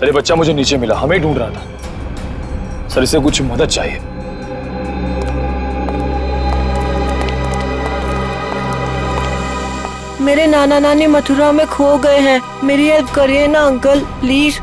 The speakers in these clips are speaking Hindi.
सर ये बच्चा मुझे नीचे मिला, हमें ढूंढ रहा था सर, इसे कुछ मदद चाहिए। मेरे नाना नानी मथुरा में खो गए हैं, मेरी हेल्प करिए ना अंकल प्लीज।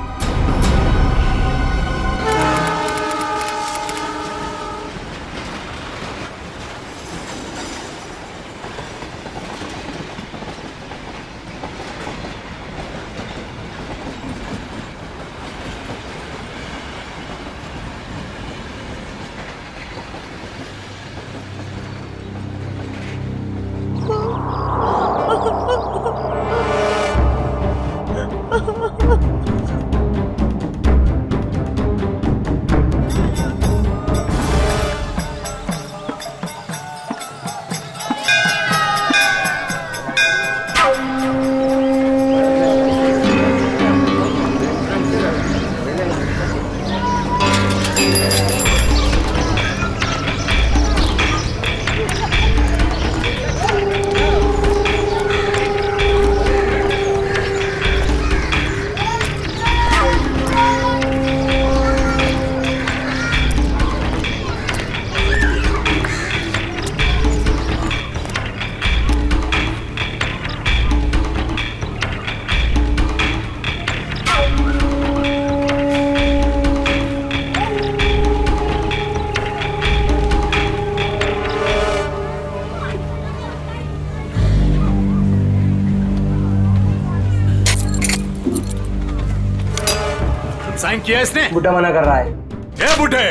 साइन किया इसने? बुड्ढा मना कर रहा है। ए बुड्ढे,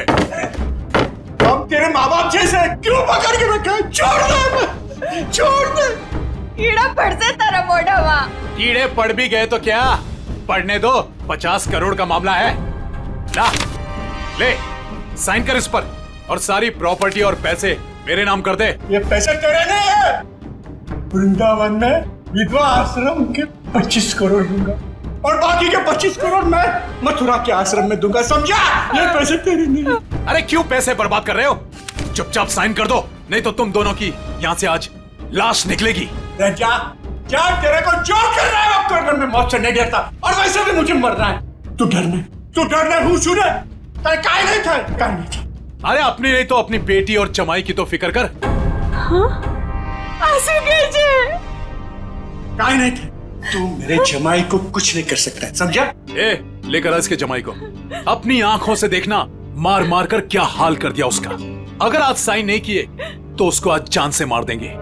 हम तेरे माँ बाप जैसे क्यों पकड़ के रखा है? छोड़ दे, छोड़ दे। कीड़ा पड़ से तेरा मोढ़ा। कीड़े पड़ भी गए तो क्या, पढ़ने दो, 50 करोड़ का मामला है। ला, ले, साइन कर इस पर और सारी प्रॉपर्टी और पैसे मेरे नाम कर दे। ये पैसे तेरे नहीं है। वृंदावन में विधवा आश्रम के 25 करोड़ दूंगा और बाकी के 25 करोड़ मैं मथुरा के आश्रम में दूंगा, समझा? ये पैसे तेरे नहीं है। अरे क्यों पैसे बर्बाद कर रहे हो? चुपचाप साइन कर दो, नहीं तो तुम दोनों की यहाँ से आज लाश निकलेगी। जा, जा, तेरे को जो कर रहा है वो करने में मौत से नहीं डरता, और वैसे भी मुझे मरना है। तू डरना हूँ सुने, तेरे काय नहीं था। अरे अपनी नहीं तो अपनी बेटी और जमाई की तो फिक्र कर। काय नहीं था, तू मेरे जमाई को कुछ नहीं कर सकता, समझा? ए, लेकर आ इसके जमाई को, अपनी आंखों से देखना मार मार कर क्या हाल कर दिया उसका। अगर आज साइन नहीं किए तो उसको आज जान से मार देंगे।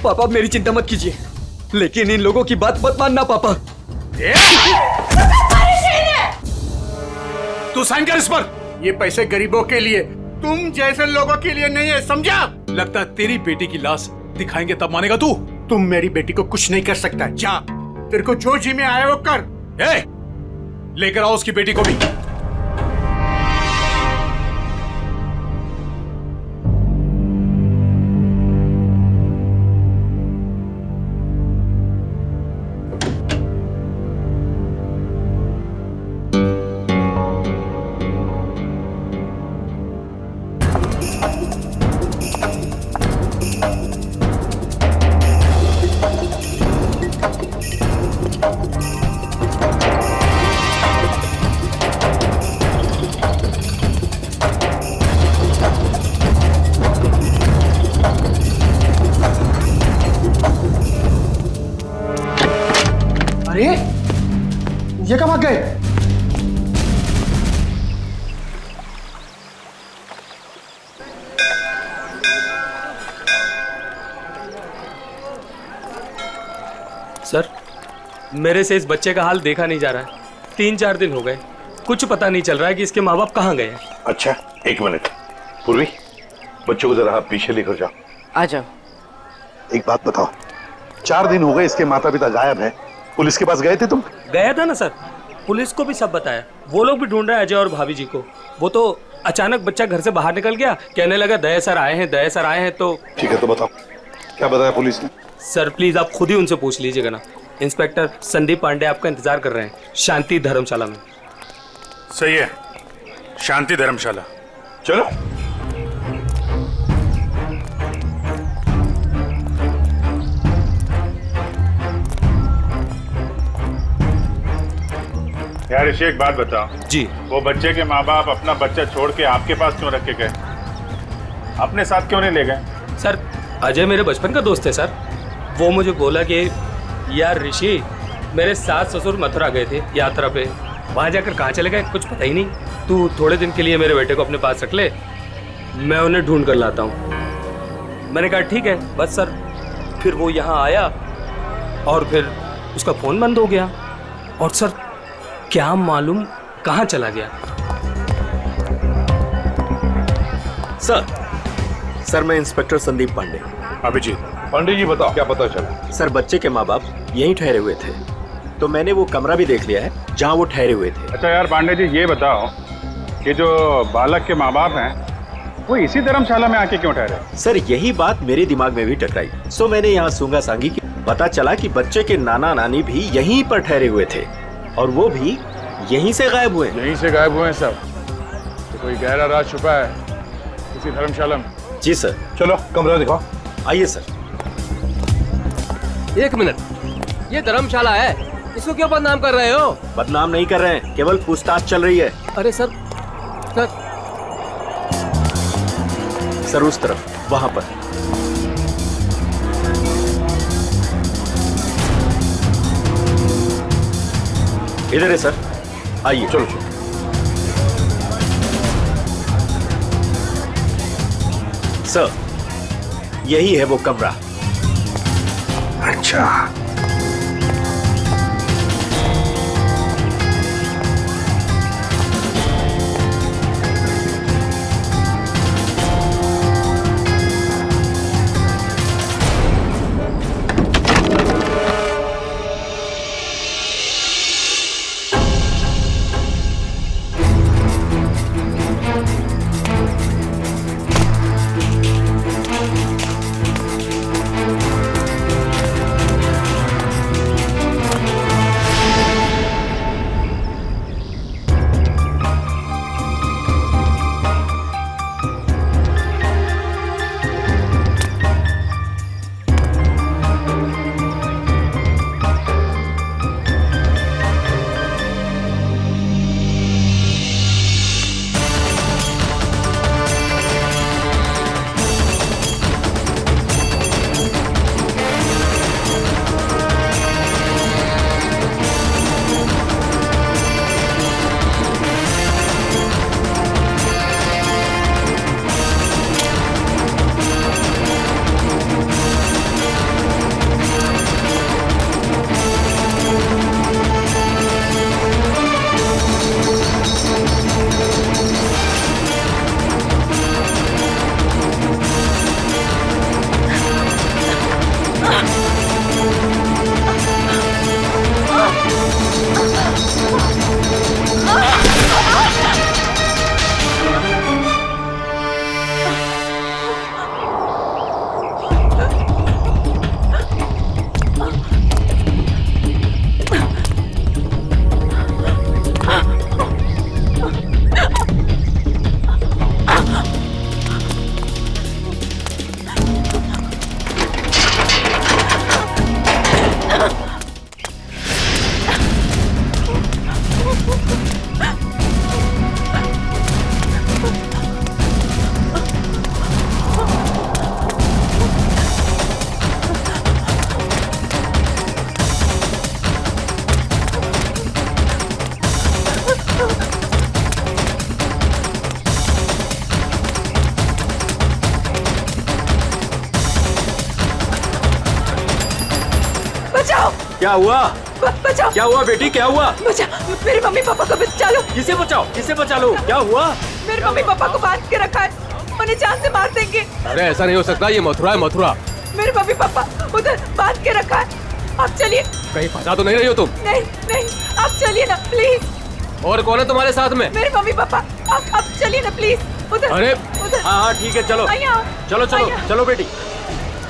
पापा मेरी चिंता मत कीजिए, लेकिन इन लोगों की बात मत मानना पापा। तू साइन कर इस पर। ये पैसे गरीबों के लिए, तुम जैसे लोगों के लिए नहीं है, समझा? लगता है तेरी बेटी की लाश दिखाएंगे तब मानेगा तू। तुम मेरी बेटी को कुछ नहीं कर सकता, जा, तेरे को जो जी में आया वो कर। ए, लेकर आओ उसकी बेटी को भी। अरे ये कब आ गए? सर, मेरे से इस बच्चे का हाल देखा नहीं जा रहा है। 3-4 दिन हो गए, कुछ पता नहीं चल रहा है कि इसके माँ बाप कहाँ गए हैं। अच्छा, एक मिनट। पूर्वी, बच्चों को जरा आप पीछे लेकर जाओ। आ जाओ। एक बात बताओ, 4 दिन हो गए इसके माता पिता गायब हैं। पुलिस के पास गए थे तुम? गया था ना सर, पुलिस को भी सब बताया। वो लोग भी ढूंढ रहे हैं अजय और भाभी जी को। वो तो अचानक बच्चा घर से बाहर निकल गया, कहने लगा दया सर आए हैं, दया सर आए हैं। तो ठीक है, तो बताओ क्या बताया पुलिस ने? सर प्लीज आप खुद ही उनसे पूछ लीजिएगा ना। इंस्पेक्टर संदीप पांडे आपका इंतजार कर रहे हैं शांति धर्मशाला में। सही है, शांति धर्मशाला। चलो। यार ऋषि, एक बात बताओ जी। वो बच्चे के माँ बाप अपना बच्चा छोड़ के आपके पास क्यों रख के गए? अपने साथ क्यों नहीं ले गए? सर, अजय मेरे बचपन का दोस्त है सर। वो मुझे बोला कि यार ऋषि, मेरे सास ससुर मथुरा गए थे यात्रा पे, वहाँ जाकर कहाँ चले गए कुछ पता ही नहीं। तू थोड़े दिन के लिए मेरे बेटे को अपने पास रख ले, मैं उन्हें ढूंढ कर लाता हूँ। मैंने कहा ठीक है बस सर। फिर वो यहाँ आया और फिर उसका फ़ोन बंद हो गया और सर क्या मालूम कहाँ चला गया। सर मैं इंस्पेक्टर संदीप पांडे। अभिजीत। पंडित जी बताओ, क्या पता चला? सर बच्चे के माँ बाप यहीं ठहरे हुए थे, तो मैंने वो कमरा भी देख लिया है जहाँ वो ठहरे हुए थे। अच्छा यार पांडे जी, ये बताओ कि जो बालक के माँ बाप हैं वो इसी धर्मशाला में आके क्यों ठहरे? सर यही बात मेरे दिमाग में भी टकराई, सो मैंने यहाँ सूंगा सांगी की। पता चला कि बच्चे के नाना नानी भी यहीं पर ठहरे हुए थे और वो भी यहीं से गायब हुए। यहीं से गायब हुए हैं सब? तो कोई गहरा राज छुपा है इसी धर्मशाला में? जी सर। चलो कमरा दिखाओ। आइए सर। एक मिनट, ये धर्मशाला है, इसको क्यों बदनाम कर रहे हो? बदनाम नहीं कर रहे हैं, केवल पूछताछ चल रही है। अरे सर सर उस तरफ, वहां पर। इधर है सर, आइए। चलो चलो। सर यही है वो कमरा। अच्छा, क्या हुआ? बचाओ। क्या हुआ बेटी, क्या हुआ? बचा, मेरे मम्मी पापा को बचा लो। किसे बचाओ, किसे बचा लो? क्या हुआ? मेरे मम्मी पापा को बांध के रखा है, उन्हें जान से मार देंगे। अरे ऐसा नहीं हो सकता, ये मथुरा है मथुरा। मेरे मम्मी पापा उधर बांध के रखा है, आप चलिए। कहीं फंसा तो नहीं रही हो तुम? नहीं नहीं, आप चलिए ना प्लीज। और कौन है तुम्हारे साथ में? मेरे मम्मी पापा, आप चलिए ना प्लीज। उधर अरे उधर। हाँ हाँ ठीक है, चलो आइए आओ। चलो चलो आइए। चलो बेटी,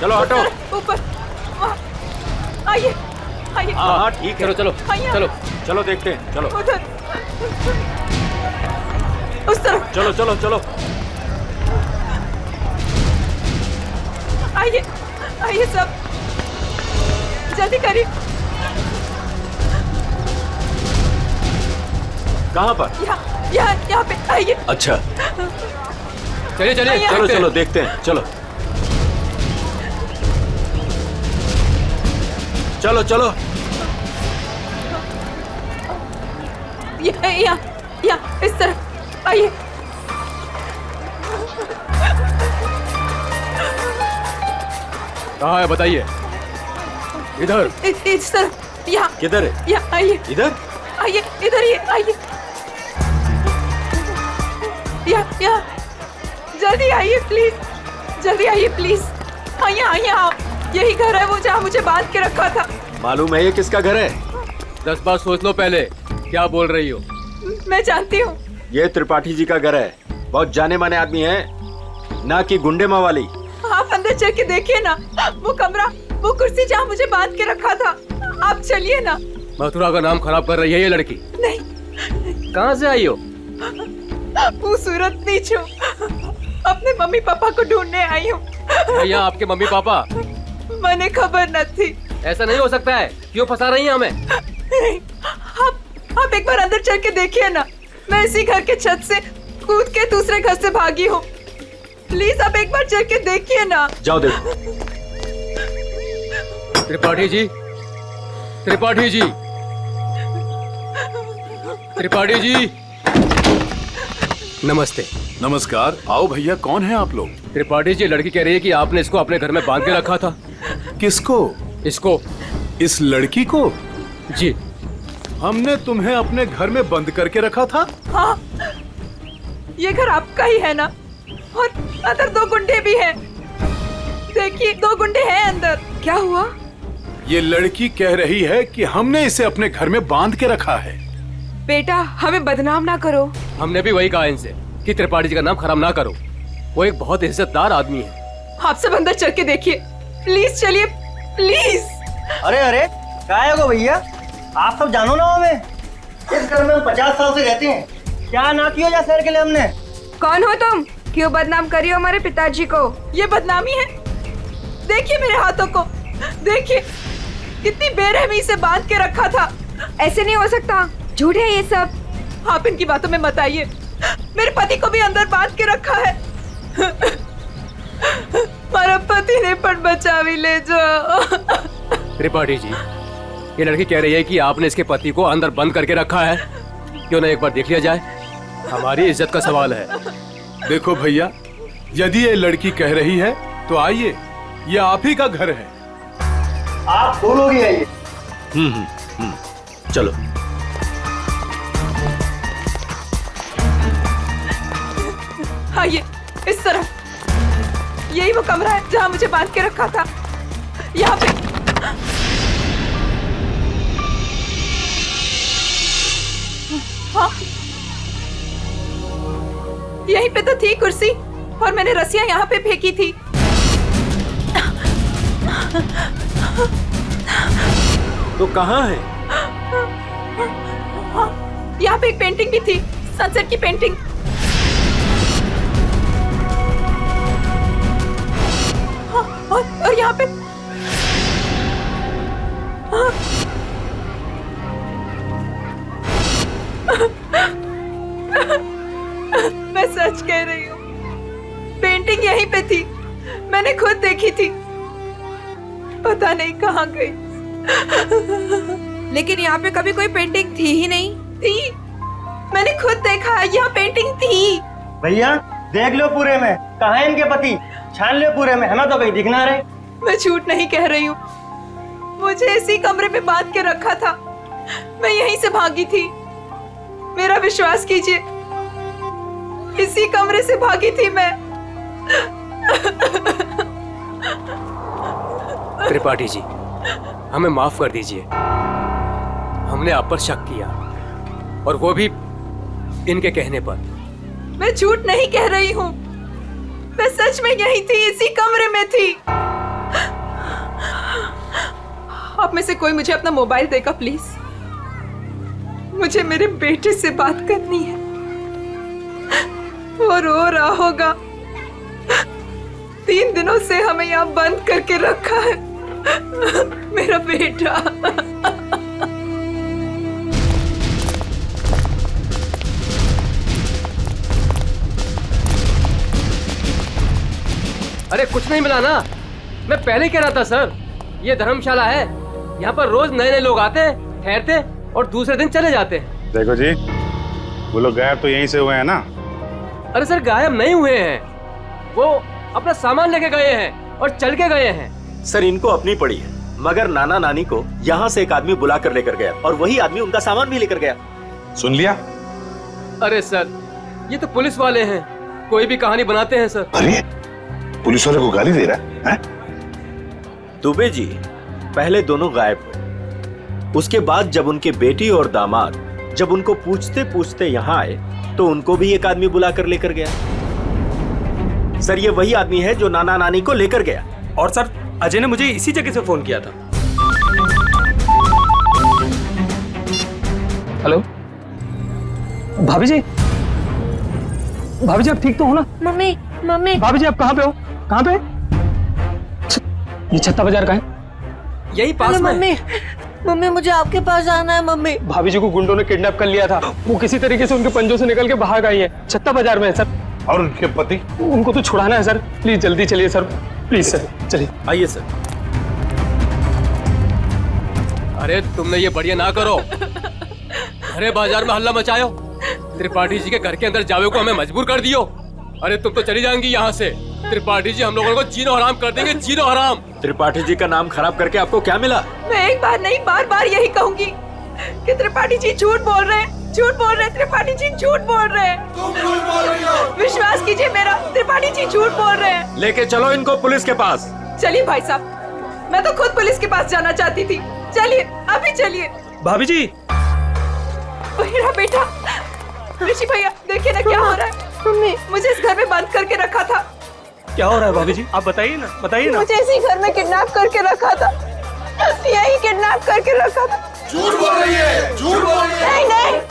चलो हटो। ऊपर वहाँ। आइए आइए। हाँ हाँ ठीक है, चलो आइए। चलो चलो देखते हैं, चलो उधर उस तरफ चलो चलो चलो। आइए आइए सब जल्दी करिए। कहाँ पर? यहाँ पे आइए। अच्छा चलिए चलिए चलो चलो देखते हैं, चलो चलो चलो। यहाँ इस तरफ आइए। कहाँ है बताइए। इधर। इस तरफ। यहाँ किधर है? यहाँ आइए। इधर आइए इधर ही आइए। यहाँ जल्दी आइए प्लीज, जल्दी आइए प्लीज। आइए आइए आप, यही घर है वो जहाँ मुझे बांध के रखा था। मालूम है ये किसका घर है? 10 बार सोच लो पहले क्या बोल रही हो। मैं जानती हूँ। ये त्रिपाठी जी का घर है, बहुत जाने माने आदमी है, ना कि गुंडे मावाली। आप अंदर चल के देखिए ना, वो कमरा, वो कुर्सी जहाँ मुझे बांध के रखा था। आप चलिए ना। मथुरा का नाम खराब कर रही है ये लड़की। नहीं। कहाँ से आई हो? वो सूरत नीचो, अपने मम्मी पापा को ढूंढने आई हूँ। भैया आपके मम्मी पापा? मैंने खबर न थी। ऐसा नहीं हो सकता है, क्यों फंसा रही हैं हमें? आप एक बार अंदर चल के देखिए ना। मैं इसी घर के छत से कूद के दूसरे घर से भागी हूँ। प्लीज आप एक बार चल के देखिए ना। जाओ देखो। त्रिपाठी जी, त्रिपाठी जी, त्रिपाठी जी, नमस्ते। नमस्कार। आओ भैया, कौन है आप लोग? त्रिपाठी जी, लड़की कह रही है कि आपने इसको अपने घर में बांध के रखा था। किसको? इसको। इस लड़की को? जी। हमने तुम्हें अपने घर में बंद करके रखा था? हाँ, ये घर आपका ही है ना? और अंदर 2 गुंडे भी हैं। देखिए 2 गुंडे हैं अंदर। क्या हुआ? ये लड़की कह रही है कि हमने इसे अपने घर में बांध के रखा है। बेटा हमें बदनाम ना करो। हमने भी वही कहा इनसे कि त्रिपाठी जी का नाम खराब ना करो। वो एक बहुत इज्जतदार आदमी है। आप सब अंदर चल के देखिए, प्लीज चलिए प्लीज। अरे अरे क्या है वो भैया, आप सब जानो ना हमें। इस घर में हम 50 साल से रहते हैं, क्या ना किया जा शहर के लिए हमने। कौन हो तुम? क्यों बदनाम करी हो हमारे पिताजी को? ये बदनामी है? देखिए मेरे हाथों को, देखिए कितनी बेरहमी से बांध के रखा था। ऐसे नहीं हो सकता, झूठ है ये सब। आप इनकी बातों में मत आइए। मेरे पति को भी अंदर बांध के रखा है। हमारा पति ने पण बचावी ले जाओ। त्रिपाठी जी, ये लड़की कह रही है कि आपने इसके पति को अंदर बंद करके रखा है। क्यों ना एक बार देख लिया जाए? हमारी इज्जत का सवाल है। देखो भैया, यदि ये लड़की कह रही है तो आइए, ये आप ही का घर है। आप दो लोग ही आइए। चलो। आइए इस तरफ। यही वो कमरा है जहाँ मुझे बांध के रखा था। यहाँ पे हाँ, यहीं पे तो थी कुर्सी और मैंने रस्सियां यहाँ पे फेंकी थी। तो कहाँ है? हाँ, यहाँ पे एक पेंटिंग भी थी, सनसेट की पेंटिंग। हाँ, और यहाँ पे हाँ, मैं सच कह रही हूँ, पेंटिंग यहीं पे थी। मैंने खुद देखी थी, पता नहीं कहाँ गई। लेकिन यहाँ पे कभी कोई पेंटिंग थी ही नहीं। थी, मैंने खुद देखा, यहाँ पेंटिंग थी। भैया देख लो पूरे में, कहाँ है इनके पति, छान लो पूरे में, हमें तो कहीं दिख ना रहे। मैं झूठ नहीं कह रही हूँ, मुझे इसी कमरे में बांध के रखा था। मैं यहीं से भागी थी, मेरा विश्वास कीजिए, इसी कमरे से भागी थी मैं। त्रिपाठी जी, हमें माफ कर दीजिए, हमने आप पर शक किया, और वो भी इनके कहने पर। मैं झूठ नहीं कह रही हूँ, मैं सच में यहीं थी, इसी कमरे में थी। आप में से कोई मुझे अपना मोबाइल देगा प्लीज। मुझे मेरे बेटे से बात करनी है। वो रो रहा होगा। 3 दिनों से हमें यहाँ बंद करके रखा है। मेरा बेटा। अरे कुछ नहीं मिला ना, मैं पहले कह रहा था सर, ये धर्मशाला है, यहाँ पर रोज नए नए लोग आते हैं, ठहरते और दूसरे दिन चले जाते हैं। देखो जी, वो लोग गायब तो यहीं से हुए हैं ना? अरे सर गायब नहीं हुए हैं, वो अपना सामान लेके गए हैं और चल के गए हैं। सर इनको अपनी पड़ी है, मगर नाना नानी को यहाँ से एक आदमी बुला कर लेकर गया और वही आदमी उनका सामान भी लेकर गया। सुन लिया? अरे सर ये तो पुलिस वाले हैं, कोई भी कहानी बनाते हैं सर। अरे पुलिस वाले को गाली दे रहा है? दुबे जी पहले दोनों गायब हुए, उसके बाद जब उनके बेटी और दामाद जब उनको पूछते पूछते यहाँ आए तो उनको भी एक आदमी बुला कर लेकर गया। सर ये वही आदमी है जो नाना नानी को लेकर गया। और सर अजय ने मुझे इसी जगह से फोन किया था। हेलो भाभी जी, भाभी जी आप ठीक तो हो ना? Mummy mummy. भाभी जी आप कहाँ पे हो? कहाँ पे? ये छत्ता बाजार का है? यही पास में। मम्मी मम्मी मुझे आपके पास आना है मम्मी। भाभी जी को गुंडों ने किडनैप कर लिया था, वो किसी तरीके से उनके पंजों से निकल के भाग आई है। छत्ता बाजार में है सर। और उनके पति? उनको तो छुड़ाना है सर, प्लीज जल्दी चलिए सर, प्लीज सर चलिए। आइए सर। अरे तुमने ये बढ़िया ना करो, अरे बाजार में हल्ला मचायो, त्रिपाठी जी के घर के अंदर जावे को हमें मजबूर कर दियो। अरे तुम तो चली जाएंगी यहाँ से, त्रिपाठी जी हम लोगों को जीनो हराम कर देंगे, जीनो हराम। त्रिपाठी जी का नाम खराब करके आपको क्या मिला? मैं एक बार नहीं बार बार यही कहूंगी कि त्रिपाठी जी झूठ बोल रहे हैं, झूठ बोल रहे हैं, त्रिपाठी जी झूठ बोल रहे हैं। विश्वास कीजिए मेरा, त्रिपाठी जी झूठ बोल रहे हैं। लेके चलो इनको पुलिस के पास। चलिए भाई साहब, मैं तो खुद पुलिस के पास जाना चाहती थी। चलिए अभी चलिए। भाभी जी मेरा बेटा ऋषि भैया, देखिए ना क्या हो रहा है। मम्मी मुझे इस घर में बंद करके रखा था। क्या हो रहा है भाभी जी, आप बताइए ना, बताइए ना। मुझे इसी घर में किडनैप करके रखा था, यही किडनैप करके रखा था। झूठ बोल रही है, झूठ बोल रही है। नहीं नहीं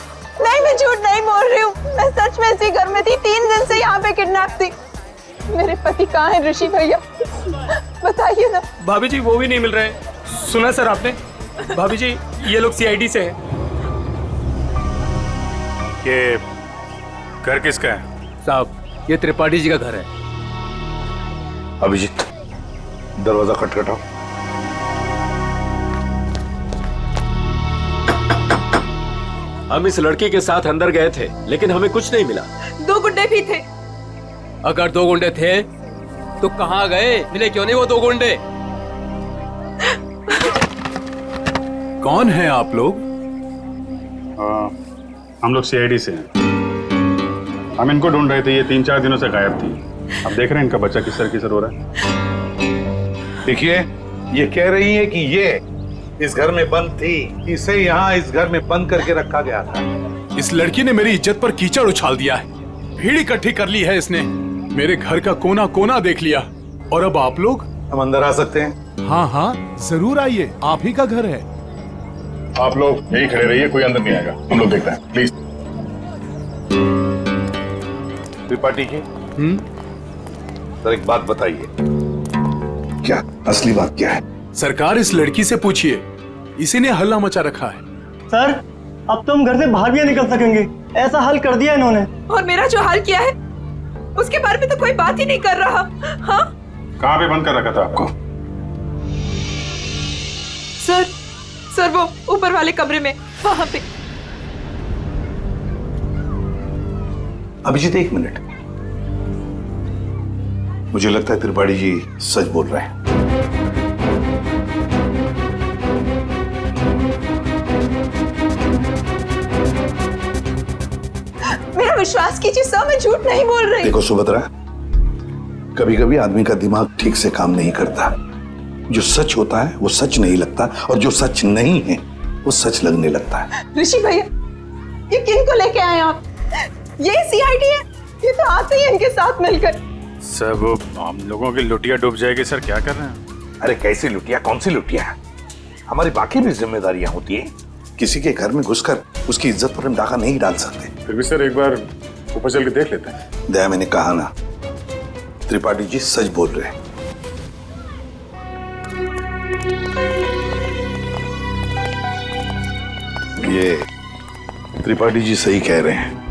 नहीं, मैं झूठ नहीं बोल रही हूँ, मैं सच में इसी घर में थी। 3 दिन से यहाँ पे किडनैप थी। मेरे पति कहाँ है ऋषि भैया, बताइए ना। भाभी जी वो भी नहीं मिल रहे। सुना सर आपने? भाभी जी ये लोग सीआईडी से हैं। ये घर किसका है? साहब ये त्रिपाठी जी का घर है। अभिजीत दरवाजा खटखटाओ। हम इस लड़की के साथ अंदर गए थे लेकिन हमें कुछ नहीं मिला। 2 गुंडे भी थे। अगर 2 गुंडे थे तो कहाँ गए? मिले क्यों नहीं वो 2 गुंडे? कौन है आप लोग? हम लोग सीआईडी से हैं। हम इनको ढूंढ रहे थे, ये 3-4 दिनों से गायब थी। अब देख रहे हैं इनका बच्चा किस तरह रो रहा है। देखिए ये कह रही है कि ये इस घर में बंद थी, इसे यहाँ इस घर में बंद करके रखा गया था। इस लड़की ने मेरी इज्जत पर कीचड़ उछाल दिया है, भीड़ इकट्ठी कर ली है इसने, मेरे घर का कोना कोना देख लिया। और अब आप लोग? हम अंदर आ सकते हैं? हाँ हाँ जरूर आइए, आप ही का घर है। आप लोग यही खड़े रहिए, कोई अंदर नहीं आएगा, हम लोग देखते हैं प्लीज। त्रिपाठी जी सर एक बात बताइए, क्या असली बात क्या है? सरकार इस लड़की से पूछिए, इसी ने हल्ला मचा रखा है। सर अब तो हम घर से बाहर भी नहीं निकल सकेंगे, ऐसा हाल कर दिया इन्होंने। और मेरा जो हाल किया है उसके बारे में तो कोई बात ही नहीं कर रहा। हाँ कहाँ पे बंद कर रखा था आपको? सर वो ऊपर वाले कमरे में, वहां पे। अभिजीत 1 मिनट, मुझे लगता है त्रिपाठी जी सच बोल रहे हैं। मेरा विश्वास कीजिए सर, मैं झूठ नहीं बोल रही। देखो सुभद्रा, कभी कभी आदमी का दिमाग ठीक से काम नहीं करता। जो सच होता है वो सच नहीं लगता, और जो सच नहीं है वो सच लगने लगता है। ऋषि भैया ये किन को लेके आए आप? ये सीआईडी है, ये तो आते ही इनके साथ मिलकर। सब हम लोगों की लुटिया डूब जाएगी। सर क्या कर रहे हैं? अरे कैसी लुटिया, कौन सी लुटिया? हमारी बाकी भी जिम्मेदारियां होती हैं। किसी के घर में घुसकर उसकी इज्जत पर हम डाका नहीं डाल सकते। फिर भी सर एक बार ऊपर चल के देख लेते हैं। दया, मैंने कहा ना, त्रिपाठी जी सच बोल रहे हैं। ये त्रिपाठी जी सही कह रहे हैं।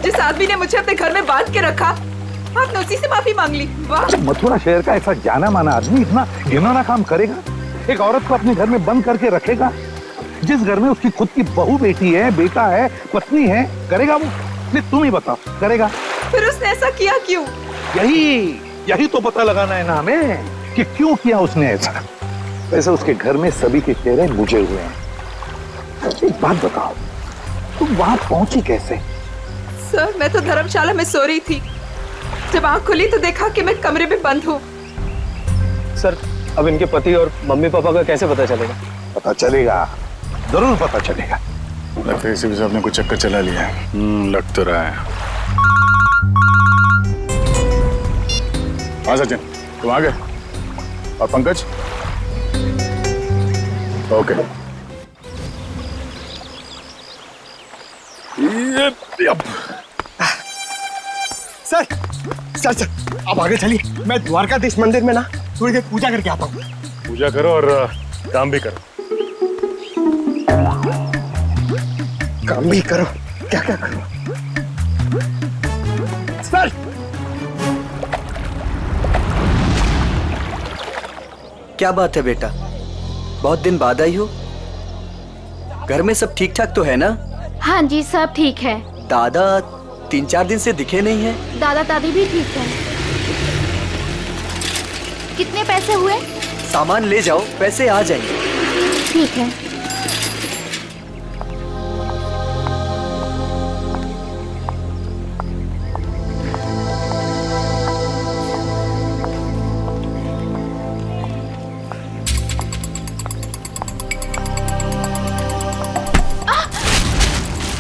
जिस आदमी ने मुझे अपने घर में बांध के रखा, आपने उसी से माफी मांग ली। वाह! मथुरा शहर का ऐसा जाना माना आदमी इतना घिनौना काम करेगा? एक औरत को अपने घर में बंद करके रखेगा? जिस घर में उसकी खुद की बहू बेटी है, बेटा है, पत्नी है, करेगा वो? नहीं, तुम ही बताओ, करेगा? फिर उसने ऐसा किया क्यों? यही तो पता लगाना है ना हमें कि क्यों किया उसने ऐसा। वैसे उसके घर में सभी के चेहरे बुझे हुए हैं। एक बात बताओ, तुम वहां पहुंची कैसे? सर, मैं तो धर्मशाला में सो रही थी। जब आंख खुली तो देखा कि मैं कमरे में बंद हूँ। सर, अब इनके पति और मम्मी पापा का कैसे पता चलेगा? पता चलेगा, जरूर पता चलेगा। लगता है इसी वजह से आपने कुछ चक्कर चला लिया है। लग तो रहा है। हाँ सचिन, तुम आ गए? और Pankaj? Okay. Sir sir sir आप आगे चलिए, मैं द्वारकाधीश मंदिर में ना थोड़ी देर पूजा करके आता हूँ। पूजा करो और काम भी करो। काम भी करो? क्या क्या करो? सर, क्या बात है बेटा, बहुत दिन बाद आई हो? घर में सब ठीक ठाक तो है ना? हाँ जी, सब ठीक है। दादा 3-4 दिन से दिखे नहीं है। दादा दादी भी ठीक है। कितने पैसे हुए? सामान ले जाओ, पैसे आ जाएंगे। ठीक है।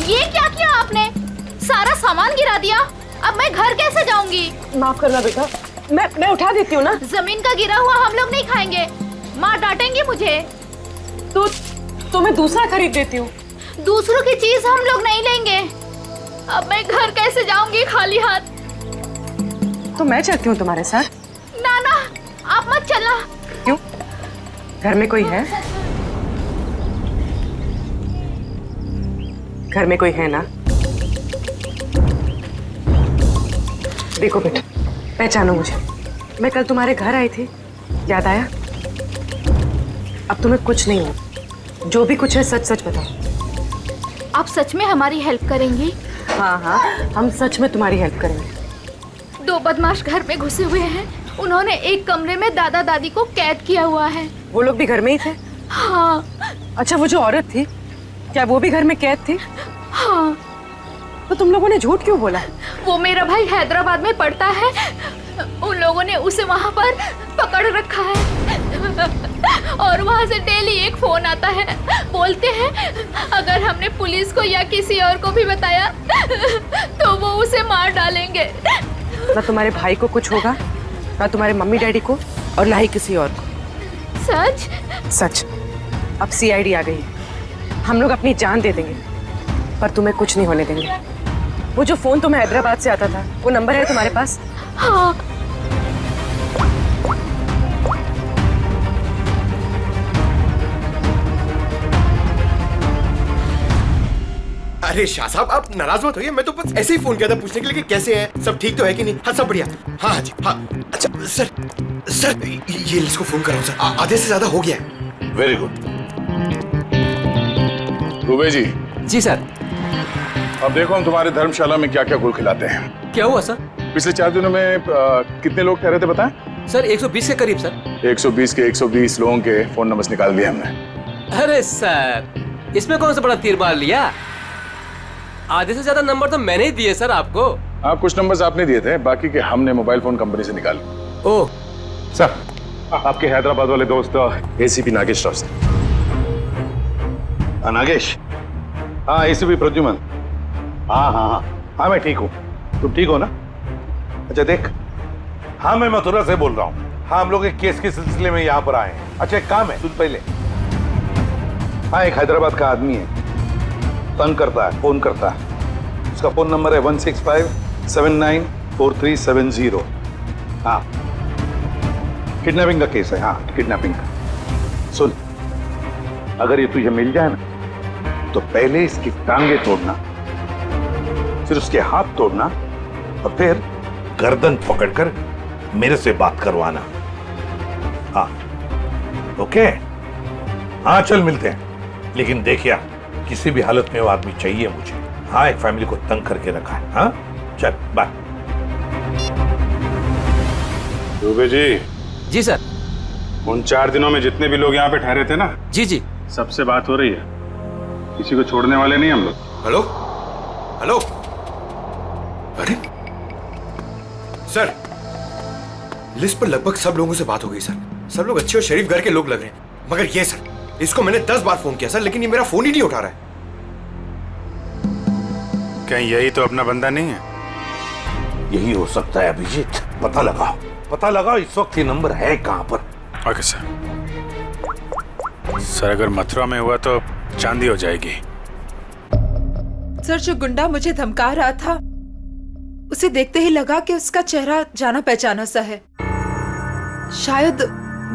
ये क्या किया आपने? सारा सामान गिरा दिया। अब मैं घर कैसे जाऊंगी? माफ करना बेटा, मैं उठा देती हूँ ना। जमीन का गिरा हुआ हम लोग नहीं खाएंगे, माँ डांटेंगी मुझे। तो मैं दूसरा खरीद देती हूँ। दूसरों की चीज हम लोग नहीं लेंगे। अब मैं घर कैसे जाऊंगी खाली हाथ? तो मैं चलती हूँ तुम्हारे साथ। ना ना, आप मत चलना। क्यों? घर में कोई है? घर में कोई है ना? देखो बेटा, पहचानो मुझे। मैं कल तुम्हारे घर आई थी, याद आया? अब तुम्हें कुछ नहीं हो। जो भी कुछ है सच सच बताओ। आप सच में हमारी हेल्प करेंगी? हाँ हाँ, हम सच में तुम्हारी हेल्प करेंगे। 2 बदमाश घर में घुसे हुए हैं। उन्होंने एक कमरे में दादा दादी को कैद किया हुआ है। वो लोग भी घर में ही थे? हाँ। अच्छा, वो जो औरत थी, क्या वो भी घर में कैद थी? हाँ। तो तुम लोगों ने झूठ क्यों बोला? वो मेरा भाई हैदराबाद में पढ़ता है, उन लोगों ने उसे वहाँ पर पकड़ रखा है और वहाँ से डेली एक फोन आता है। बोलते हैं अगर हमने पुलिस को या किसी और को भी बताया तो वो उसे मार डालेंगे। ना तुम्हारे भाई को कुछ होगा, ना तुम्हारे मम्मी डैडी को, और ना ही किसी और को। सच? सच। अब सीआईडी आ गई है, हम लोग अपनी जान दे देंगे, पर तुम्हें कुछ नहीं होने देंगे। वो जो फोन तुम्हें हैदराबाद से आता था, वो नंबर है तुम्हारे पास? हाँ। अरे शाह साहब, आप नाराज मत होइए। मैं तो बस ऐसे ही फोन किया था पूछने के लिए कि कैसे हैं, सब ठीक तो है कि नहीं। हाँ, सब बढ़िया। हाँ जी, हाँ। अच्छा सर ये इसको फोन कराओ सर, आधे से ज्यादा हो गया है। Very good. दुबे जी। जी सर। अब देखो हम तुम्हारे धर्मशाला में क्या क्या गुल खिलाते हैं। क्या हुआ सर? पिछले 4 दिनों में कितने लोग ठहरे थे बताएं? सर 120 के करीब सर। 120 के 120 लोगों के फोन नंबर निकाल दिए हमने। अरे सर, इसमें कौन सा बड़ा तीर मार लिया? आधे से ज्यादा नंबर तो मैंने ही दिए सर आपको। हाँ, कुछ नंबर्स आपने दिए थे, बाकी के हमने मोबाइल फोन कंपनी से निकाले। ओह सर, आपके हैदराबाद वाले दोस्त एसीपी नागेश राव। नागेश, हाँ एसीपी प्रद्युमन। हाँ हाँ हाँ हाँ मैं ठीक हूँ, तुम ठीक हो ना? अच्छा देख, हाँ मैं मथुरा से बोल रहा हूँ। हाँ हम लोग एक केस के सिलसिले में यहाँ पर आए हैं। अच्छा एक काम है, सुन पहले। हाँ एक हैदराबाद का आदमी है, तंग करता है, फोन करता है। उसका फोन नंबर है 165794370। हाँ किडनैपिंग का केस है। हाँ किडनैपिंग का। सुन, अगर ये तुझे मिल जाए ना तो पहले इसकी टांगे तोड़ना, फिर उसके हाथ तोड़ना और फिर गर्दन पकड़कर मेरे से बात करवाना। हाँ ओके? हाँ चल मिलते हैं, लेकिन देखिए किसी भी हालत में वो आदमी चाहिए मुझे। हाँ एक फैमिली को तंग करके रखा है। हाँ चल बाय। दुबे जी। जी सर। उन 4 दिनों में जितने भी लोग यहाँ पे ठहरे थे ना, जी जी, सबसे बात हो रही है। किसी को छोड़ने वाले नहीं हम लोग। Hello hello. अरे सर, लिस्ट पर लगभग सब लोगों से बात हो गई सर। सब लोग अच्छे और शरीफ घर के लोग लग रहे हैं, मगर ये सर, इसको मैंने 10 बार फोन किया सर, लेकिन ये मेरा फोन ही नहीं उठा रहा है। कहीं यही तो अपना बंदा नहीं है? यही हो सकता है अभिजीत, पता लगाओ, पता लगाओ इस वक्त ये नंबर है कहां पर। Okay sir. सर अगर मथुरा में हुआ तो चांदी हो जाएगी। सर जो गुंडा मुझे धमका रहा था, उसे देखते ही लगा कि उसका चेहरा जाना पहचाना सा है। शायद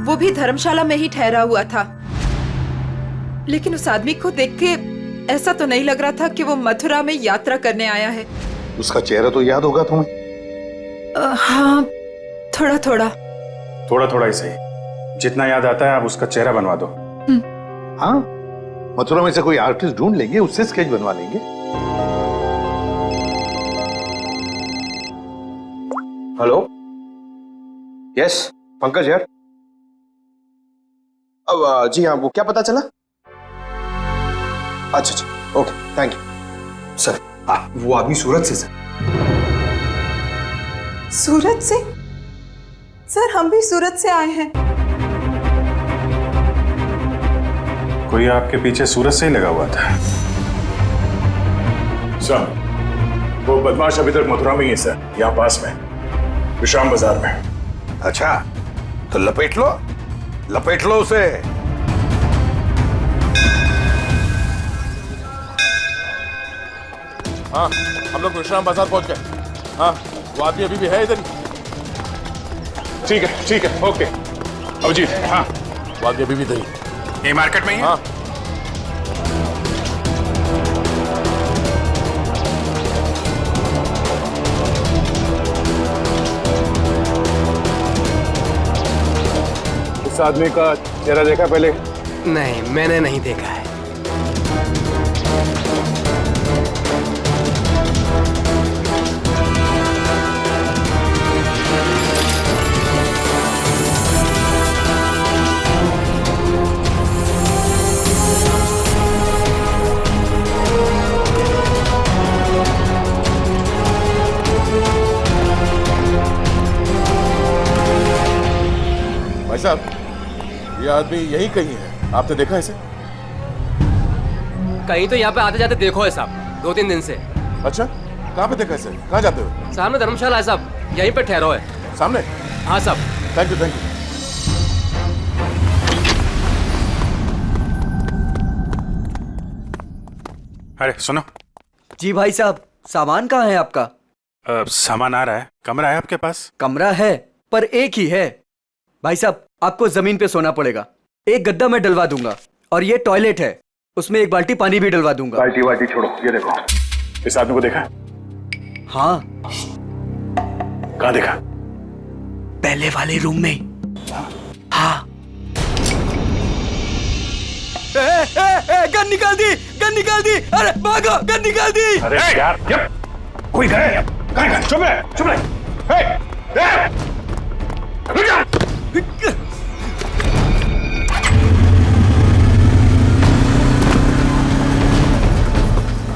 वो भी धर्मशाला में ही ठहरा हुआ था, लेकिन उस आदमी को देख के ऐसा तो नहीं लग रहा था कि वो मथुरा में यात्रा करने आया है। उसका चेहरा तो याद होगा तुम्हें? हाँ थोड़ा थोड़ा। थोड़ा थोड़ा ही सही, जितना याद आता है आप उसका चेहरा बनवा दो। हाँ मथुरा में से कोई आर्टिस्ट ढूंढ लेंगे, उससे स्केच बनवा लेंगे। हेलो यस पंकज यार। अब जी हाँ, वो क्या पता चला? अच्छा अच्छा ओके थैंक यू सर। वो आदमी सूरत से सर। सूरत से? सर हम भी सूरत से आए हैं। कोई आपके पीछे सूरत से ही लगा हुआ था? सर वो बदमाश अभी तक मथुरा में ही है सर, यहाँ पास में विश्राम बाजार में। अच्छा तो लपेट लो, लपेट लो उसे। हाँ हम लोग विश्राम बाजार पहुंच गए। हाँ वो आदमी अभी भी है इधर ही। ठीक है ओके। अभिजीत। हाँ वो आदमी अभी भी इधर ही। ये मार्केट में ही है? हाँ इस आदमी का चेहरा देखा पहले? नहीं मैंने नहीं देखा है। भाई साहब ये आदमी यही कहीं है, आपने देखा इसे? कहीं तो यहाँ पे आते जाते देखो है साहब, 2-3 दिन से। अच्छा कहाँ पे देखा इसे? कहाँ जाते हो? सामने धर्मशाला है साहब, यहीं पे ठहरो है। सामने? हाँ साहब। Thank you. अरे सुनो। जी भाई साहब, सामान कहाँ है आपका? सामान आ रहा है। कमरा है आपके पास? कमरा है पर एक ही है भाई साहब, आपको जमीन पे सोना पड़ेगा। एक गद्दा मैं डलवा दूंगा और ये टॉयलेट है, उसमें एक बाल्टी पानी भी डलवा दूंगा। बाल्टी छोड़ो, ये देखो इस आदमी को देखा? हाँ। कहाँ देखा? पहले वाले रूम में। हाँ। गन निकाल दी, गन निकाल दी। अरे भागो, गन निकाल दी। अरे यार कोई गए? चुप रहे, चुप रहे।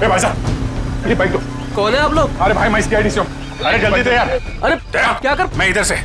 भाई साहब ये बाइक दो। कौन है आप लोग? अरे भाई मैं इसकी आईडी से हूँ। अरे जल्दी दे यार। अरे क्या कर? मैं इधर से।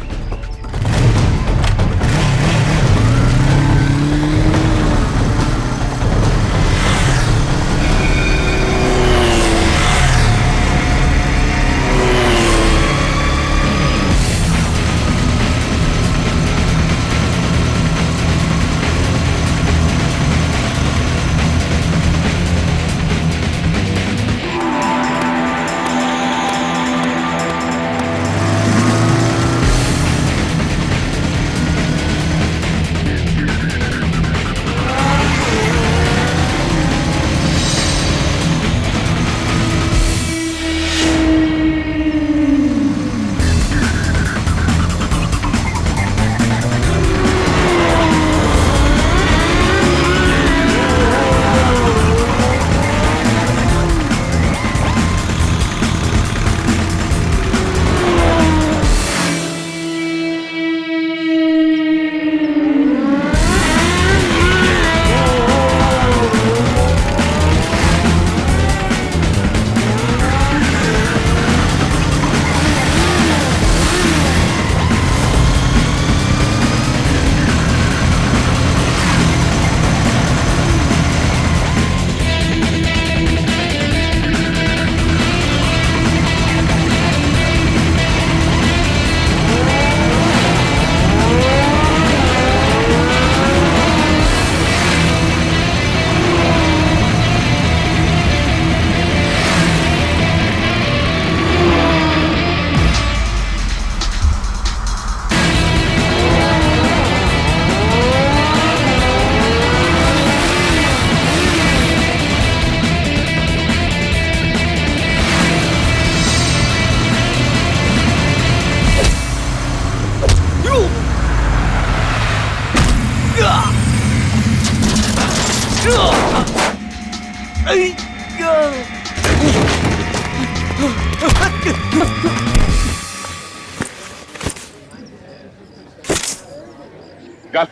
निकाल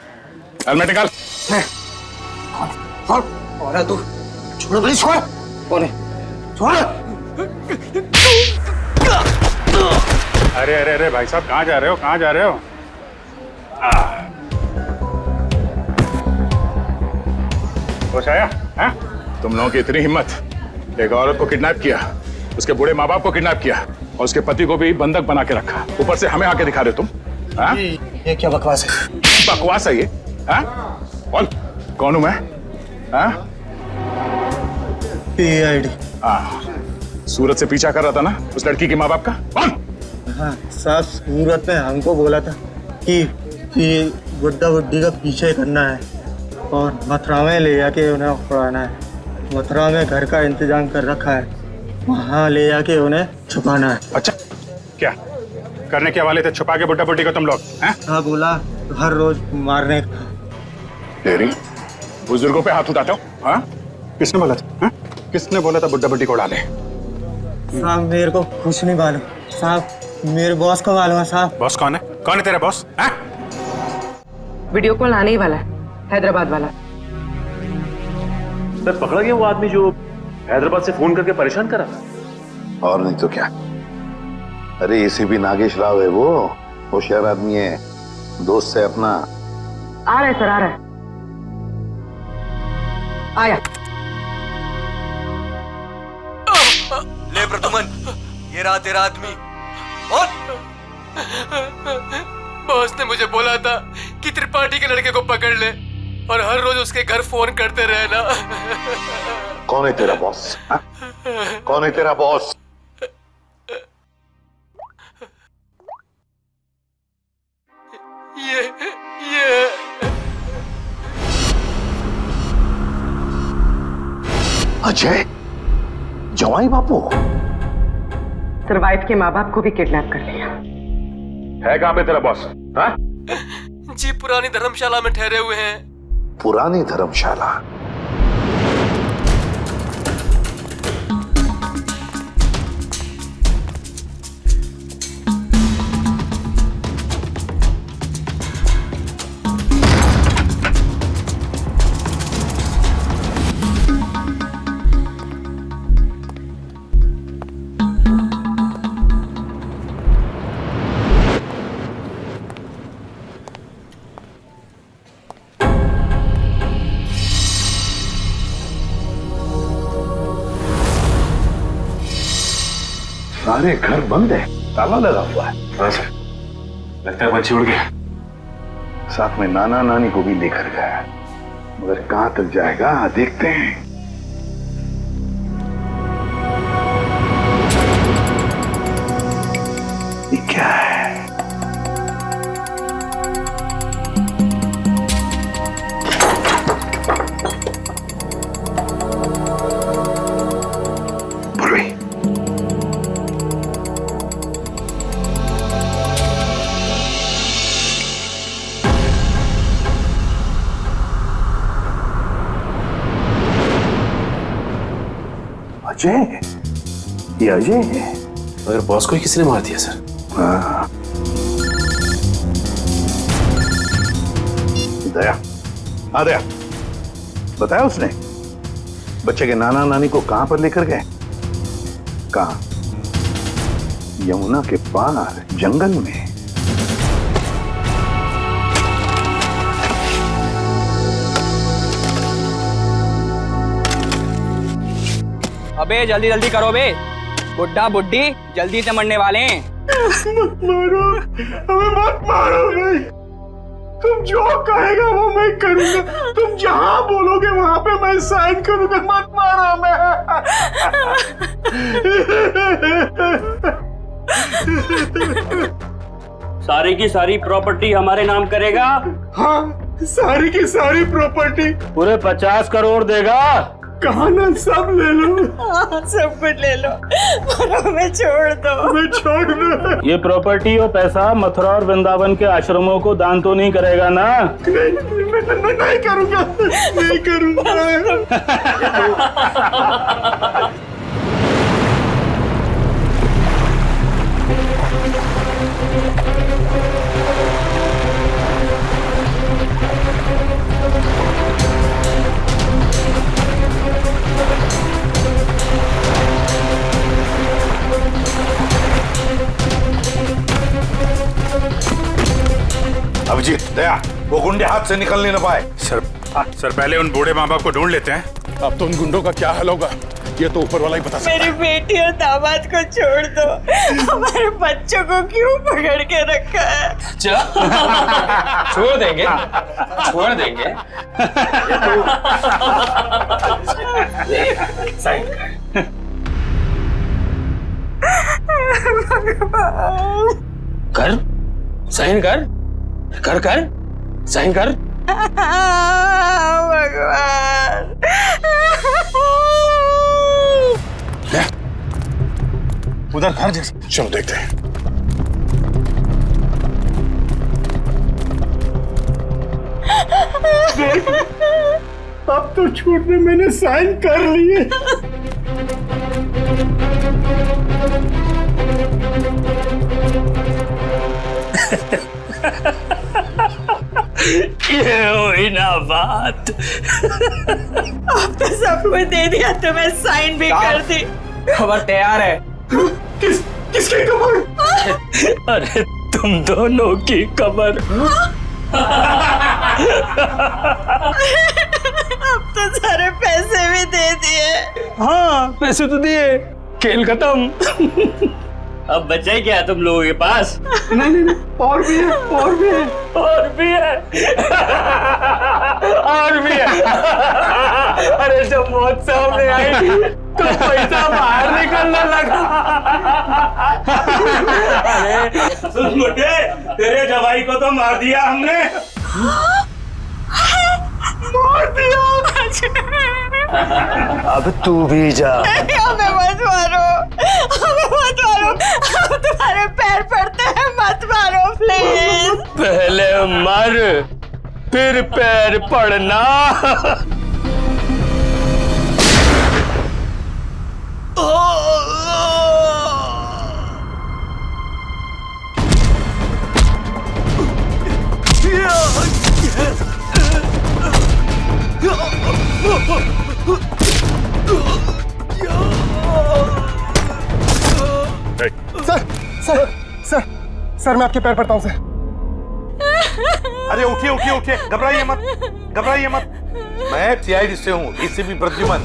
हेलमेट निकाल। और तू छोड़ भाई, छोड़। कौन है? छोड़। अरे अरे अरे भाई साहब, कहाँ जा रहे हो, कहाँ जा रहे हो? होश आया? हाँ? तुम लोगों की इतनी हिम्मत, एक औरत को किडनैप किया, उसके बूढ़े माँ बाप को किडनैप किया और उसके पति को भी बंधक बना के रखा, ऊपर से हमें आके दिखा रहे हो तुम? हाँ? ये क्या बकवास है? बकवास है ये? हाँ? बोल कौन हूं मैं? हाँ? PID। हाँ, सूरत से पीछा कर रहा था ना उस लड़की के माँ बाप का? कौन? हाँ साहब, सूरत ने हमको बोला था कि गुड्डा गुड्डी का पीछे करना है और मथुरा में ले जाके उन्हें उड़ाना है। मथुरा में घर का इंतजाम कर रखा है, वहाँ ले जाके उन्हें छुपाना है। अच्छा, क्या करने के वाले थे? छुपा के बुड्ढा बुड्ढी को तुम लोग? हाँ बोला, हर रोज मारने का। तेरी बुजुर्गों पे हाथ उठाते हो? हाँ? किसने बोला था? हाँ? किसने बोला था बुड्ढा बुड्ढी को उड़ा ले? साहब मेरे को कुछ नहीं मालूम साहब, मेरे बॉस को मालूम है साहब। बॉस कौन है? कौन है तेरा बॉस? हाँ? वीडियो कॉल आने ही वाला है, हैदराबाद वाला। सर पकड़ा गया वो आदमी जो हैदराबाद से फोन करके परेशान करा था। और नहीं तो क्या। अरे एसीपी नागेश राव है वो, होशियार आदमी है, दोस्त है अपना। आ रहा है सर, आ रहा है। आया। ले प्रदुमन, ये रहा तेरा आदमी। बॉस ने मुझे बोला था कि त्रिपाठी के लड़के को पकड़ ले और हर रोज उसके घर फोन करते रहना। कौन है तेरा बॉस? हाँ? कौन है तेरा बॉस? ये अजय, जवाई बापू। सर वाइफ के माँ बाप को भी किडनैप कर लिया। है कहाँ पे तेरा बॉस? हाँ? जी पुरानी धर्मशाला में ठहरे हुए हैं। पुरानी धर्मशाला? सारे घर बंद है, ताला लगा हुआ है। हाँ सर, लगता है बच्ची उड़ गया। साथ में नाना नानी को भी लेकर गया, मगर कहां तक जाएगा देखते हैं। ये क्या है? अजय, ये अजय है। मगर बॉस को ही किसी ने मार दिया सर। हाँ। दया, हाँ दया, बताया उसने बच्चे के नाना नानी को कहां पर लेकर गए? कहां? यमुना के पार जंगल में। अबे जल्दी जल्दी करो बे, बुड्ढा बुड्ढी जल्दी से मरने वाले हैं। मत मारो, हमें मत मारो भाई। तुम जो कहेगा वो मैं करूंगा, तुम जहां बोलोगे वहां पे मैं साइन करूंगा। मत मारो हमें। सारी की सारी प्रॉपर्टी हमारे नाम करेगा? हाँ, सारी की सारी प्रॉपर्टी। पूरे 50 करोड़ देगा? कहा ना सब ले लो। हाँ, सब कुछ ले लो पर हमें छोड़ दो। हमें छोड़ दो। ये प्रॉपर्टी और पैसा मथुरा और वृंदावन के आश्रमों को दान तो नहीं करेगा ना? मैं नहीं करूंगा, नहीं करूंगा। अभिजीत, दया, वो गुंडे हाथ से निकलने न पाए। सर पहले उन बूढ़े माँ बाप को ढूंढ लेते हैं। अब तो उन गुंडों का क्या हाल होगा ये तो ऊपर वाला ही बता सकता है। मेरी बेटी और दामाद को छोड़ दो, हमारे बच्चों को क्यों पकड़ के रखा है? छोड़ देंगे, छोड़ देंगे। साइन कर, साइन कर, कर कर, साइन कर। भगवान, उधर घर जैसा, चलो देखते हैं। अब तो छूटने मैंने साइन कर लिए। ये हुई ना बात। अब तो सब कुछ दे दिया, तुम्हें साइन भी कर दी। खबर तैयार है। किसकी खबर? अरे तुम दोनों की खबर। अब तो सारे पैसे भी दे दिए। हाँ, पैसे तो दिए, खेल खत्म। अब बचा क्या तुम लोगों के पास? नहीं, और भी है, और भी है, और भी है, और भी है। अरे जब मौत सामने आई तो पैसा बाहर निकलने लगा। अरे सुन मुझे, तेरे जवाई को तो मार दिया हमने। मार दिया? अब तू भी जा। हमें मत मारो, हमें मत मारो, हम तुम्हारे पैर पड़ते हैं, मत मारो प्लीज। पहले मर, फिर पैर पड़ना। सर मैं आपके पैर पड़ता हूँ सर। अरे उठिए उठिए उठिए, घबराइए मत, घबराइए मत। मैं सीआईडी से हूँ, एसीपी प्रद्युमन।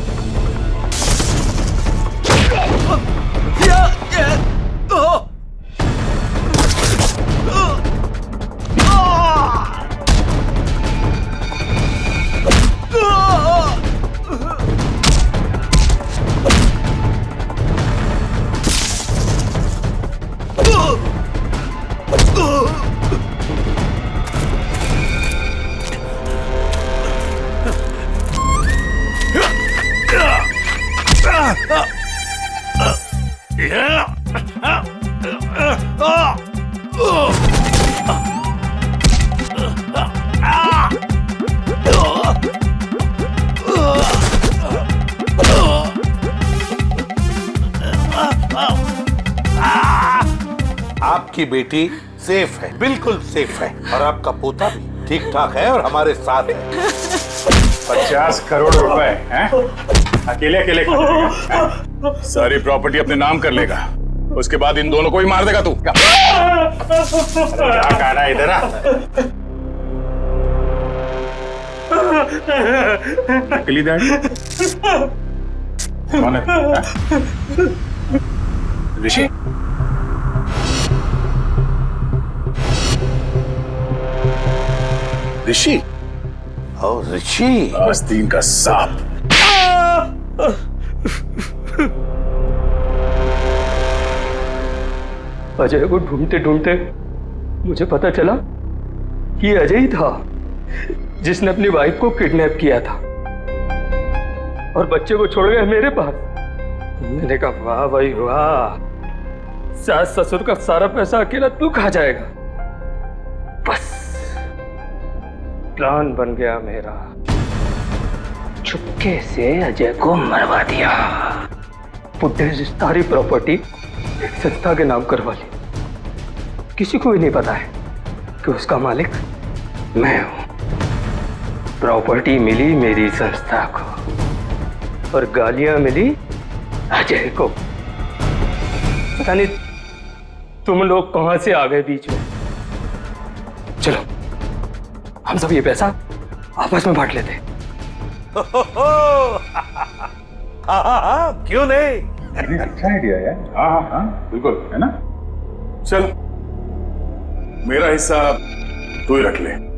आपकी बेटी सेफ है, बिल्कुल सेफ है, और आपका पोता भी ठीक ठाक है और हमारे साथ है। 50 करोड़ रुपए हैं? अकेले अकेले खा जाएगा? सारी प्रॉपर्टी अपने नाम कर लेगा, उसके बाद इन दोनों को ही मार देगा तू। क्या कह रहा है इधर? नकली डैडी कौन है? ऋषि? ऋषि? ओ ऋषि, आस्तीन का सांप। अजय को ढूंढते ढूंढते मुझे पता चला कि ये अजय ही था जिसने अपनी वाइफ को किडनैप किया था। और बच्चे को छोड़ गए मेरे पास। मैंने कहा वाह भाई वाह, सास ससुर का सारा पैसा अकेला तू खा जाएगा। बस प्लान बन गया मेरा। चुपके से अजय को मरवा दिया। बुड्ढे से सारी प्रॉपर्टी एक संस्था के नाम करवा ली। किसी को भी नहीं पता है कि उसका मालिक मैं हूं। प्रॉपर्टी मिली मेरी संस्था को और गालियां मिली अजय को। पता नहीं तुम लोग कहां से आ गए बीच में। चलो हम सब ये पैसा आपस में बांट लेते। हाँ, क्यों नहीं? अच्छा आइडिया है। हाँ, बिल्कुल, है ना? चल, मेरा हिस्सा तू ही रख ले।